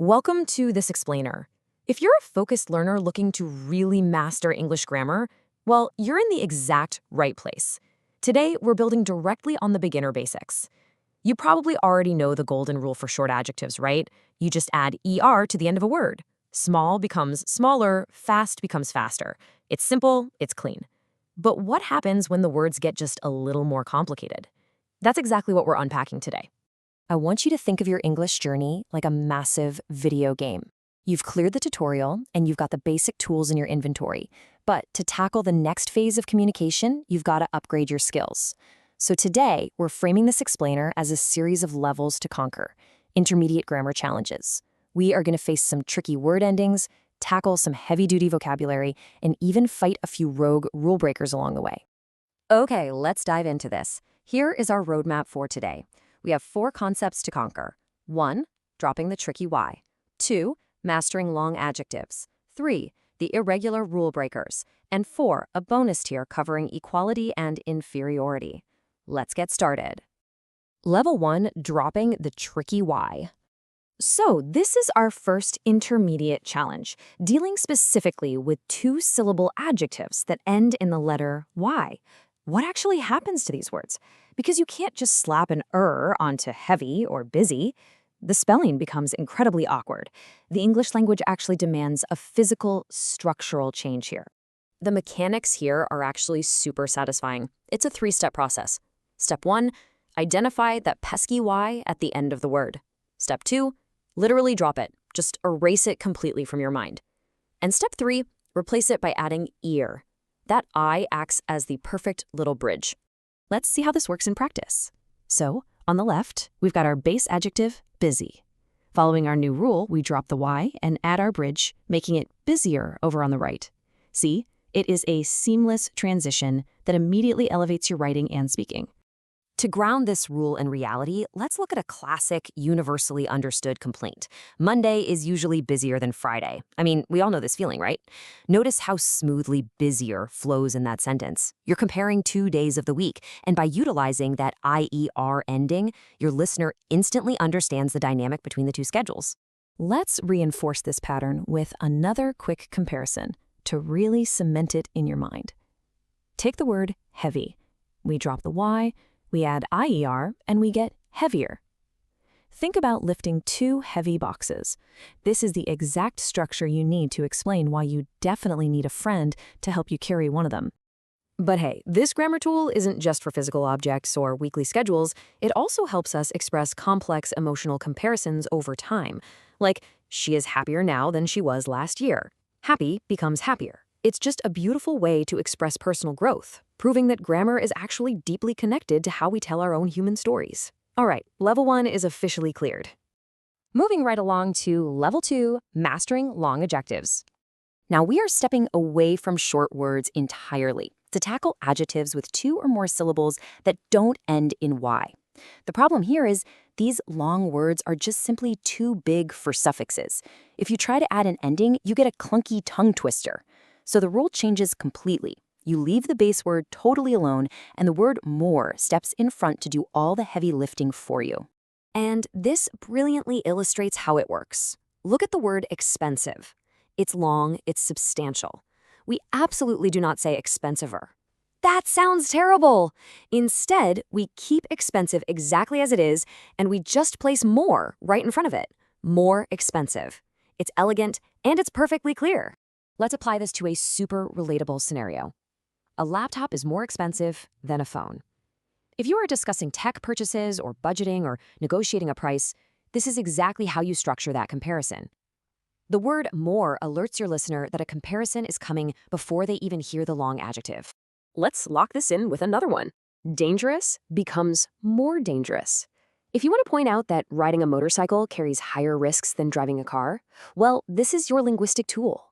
Welcome to This Explainer. If you're a focused learner looking to really master English grammar, well, you're in the exact right place. Today, we're building directly on the beginner basics. You probably already know the golden rule for short adjectives, right? You just add ER to the end of a word. Small becomes smaller, fast becomes faster. It's simple, it's clean. But what happens when the words get just a little more complicated? That's exactly what we're unpacking today. I want you to think of your English journey like a massive video game. You've cleared the tutorial and you've got the basic tools in your inventory. But to tackle the next phase of communication, you've got to upgrade your skills. So today, we're framing this explainer as a series of levels to conquer, intermediate grammar challenges. We are going to face some tricky word endings, tackle some heavy-duty vocabulary, and even fight a few rogue rule breakers along the way. Okay, let's dive into this. Here is our roadmap for today. We have 4 concepts to conquer. 1. Dropping the tricky Y. 2. Mastering long adjectives. 3. The irregular rule breakers. And 4. A bonus tier covering equality and inferiority. Let's get started. Level 1. Dropping the tricky Y. So this is our first intermediate challenge, dealing specifically with 2-syllable adjectives that end in the letter Y. What actually happens to these words? Because you can't just slap an onto heavy or busy. The spelling becomes incredibly awkward. The English language actually demands a physical, structural change here. The mechanics here are actually super satisfying. It's a 3-step process. Step 1, identify that pesky Y at the end of the word. Step 2, literally drop it. Just erase it completely from your mind. And step 3, replace it by adding ear. That I acts as the perfect little bridge. Let's see how this works in practice. So, on the left, we've got our base adjective, busy. Following our new rule, we drop the Y and add our bridge, making it busier over on the right. See, it is a seamless transition that immediately elevates your writing and speaking. To ground this rule in reality, let's look at a classic, universally understood complaint. Monday is usually busier than Friday. I mean, we all know this feeling, right? Notice how smoothly busier flows in that sentence. You're comparing 2 days of the week, and by utilizing that IER ending, your listener instantly understands the dynamic between the 2 schedules. Let's reinforce this pattern with another quick comparison to really cement it in your mind. Take the word heavy. We drop the Y, we add IER, and we get heavier. Think about lifting 2 heavy boxes. This is the exact structure you need to explain why you definitely need a friend to help you carry one of them. But hey, this grammar tool isn't just for physical objects or weekly schedules. It also helps us express complex emotional comparisons over time. Like, she is happier now than she was last year. Happy becomes happier. It's just a beautiful way to express personal growth, proving that grammar is actually deeply connected to how we tell our own human stories. All right, level 1 is officially cleared. Moving right along to level 2, mastering long adjectives. Now we are stepping away from short words entirely to tackle adjectives with 2 or more syllables that don't end in Y. The problem here is these long words are just simply too big for suffixes. If you try to add an ending, you get a clunky tongue twister. So the rule changes completely. You leave the base word totally alone, and the word more steps in front to do all the heavy lifting for you. And this brilliantly illustrates how it works. Look at the word expensive. It's long, it's substantial. We absolutely do not say expensiver. That sounds terrible! Instead, we keep expensive exactly as it is, and we just place more right in front of it. More expensive. It's elegant, and it's perfectly clear. Let's apply this to a super relatable scenario. A laptop is more expensive than a phone. If you are discussing tech purchases or budgeting or negotiating a price, this is exactly how you structure that comparison. The word more alerts your listener that a comparison is coming before they even hear the long adjective. Let's lock this in with another one. Dangerous becomes more dangerous. If you want to point out that riding a motorcycle carries higher risks than driving a car, well, this is your linguistic tool.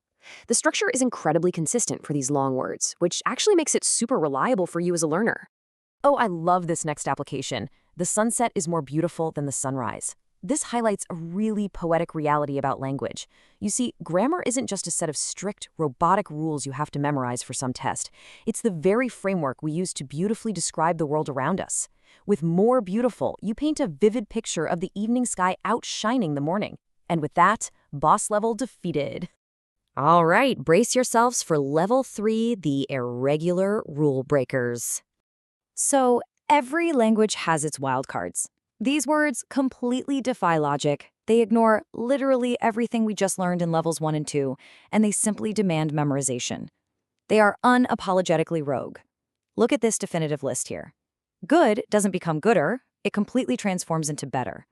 The structure is incredibly consistent for these long words, which actually makes it super reliable for you as a learner. Oh, I love this next application. The sunset is more beautiful than the sunrise. This highlights a really poetic reality about language. You see, grammar isn't just a set of strict, robotic rules you have to memorize for some test. It's the very framework we use to beautifully describe the world around us. With more beautiful, you paint a vivid picture of the evening sky outshining the morning. And with that, boss level defeated. All right, brace yourselves for level 3, the irregular rule breakers. So, every language has its wildcards. These words completely defy logic. They ignore literally everything we just learned in levels 1 and 2, and they simply demand memorization. They are unapologetically rogue. Look at this definitive list here. Good doesn't become gooder, it completely transforms into better.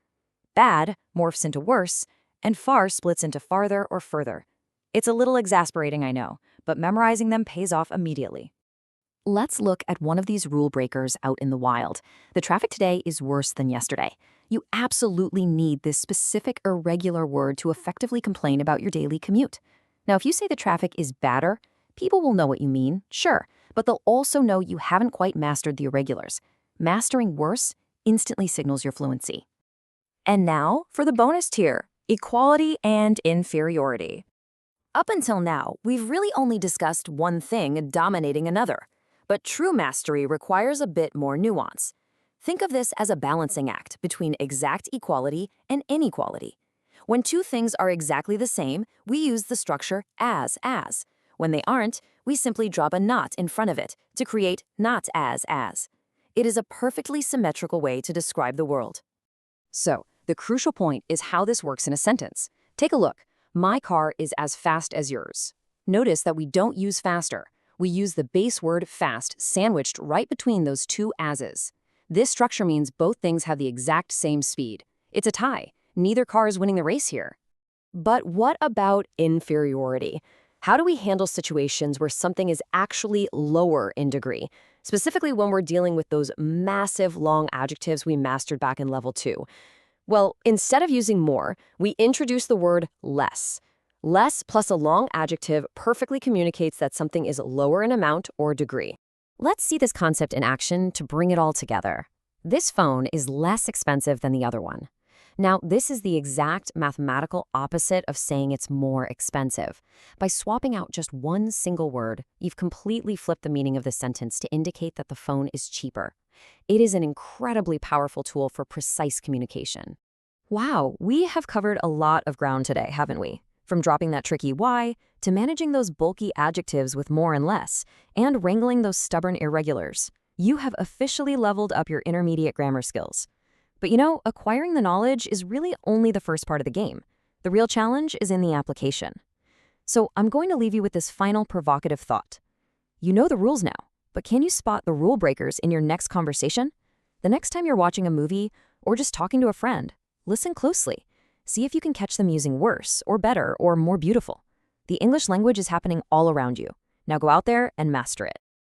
Bad morphs into worse, and far splits into farther or further. It's a little exasperating, I know, but memorizing them pays off immediately. Let's look at one of these rule breakers out in the wild. The traffic today is worse than yesterday. You absolutely need this specific irregular word to effectively complain about your daily commute. Now, if you say the traffic is badder, people will know what you mean, sure, but they'll also know you haven't quite mastered the irregulars. Mastering worse instantly signals your fluency. And now for the bonus tier, equality and inferiority. Up until now, we've really only discussed one thing dominating another. But true mastery requires a bit more nuance. Think of this as a balancing act between exact equality and inequality. When two things are exactly the same, we use the structure as. When they aren't, we simply drop a not in front of it to create not as. It is a perfectly symmetrical way to describe the world. So, the crucial point is how this works in a sentence. Take a look. My car is as fast as yours. Notice that we don't use faster. We use the base word fast sandwiched right between those two as's. This structure means both things have the exact same speed. It's a tie. Neither car is winning the race here. But what about inferiority? How do we handle situations where something is actually lower in degree? Specifically when we're dealing with those massive long adjectives we mastered back in level 2. Well, instead of using more, we introduce the word less. Less plus a long adjective perfectly communicates that something is lower in amount or degree. Let's see this concept in action to bring it all together. This phone is less expensive than the other one. Now, this is the exact mathematical opposite of saying it's more expensive. By swapping out just one single word, you've completely flipped the meaning of the sentence to indicate that the phone is cheaper. It is an incredibly powerful tool for precise communication. Wow, we have covered a lot of ground today, haven't we? From dropping that tricky why, to managing those bulky adjectives with more and less, and wrangling those stubborn irregulars. You have officially leveled up your intermediate grammar skills. But you know, acquiring the knowledge is really only the first part of the game. The real challenge is in the application. So I'm going to leave you with this final provocative thought. You know the rules now, but can you spot the rule breakers in your next conversation? The next time you're watching a movie or just talking to a friend, listen closely. See if you can catch them using worse or better or more beautiful. The English language is happening all around you. Now go out there and master it.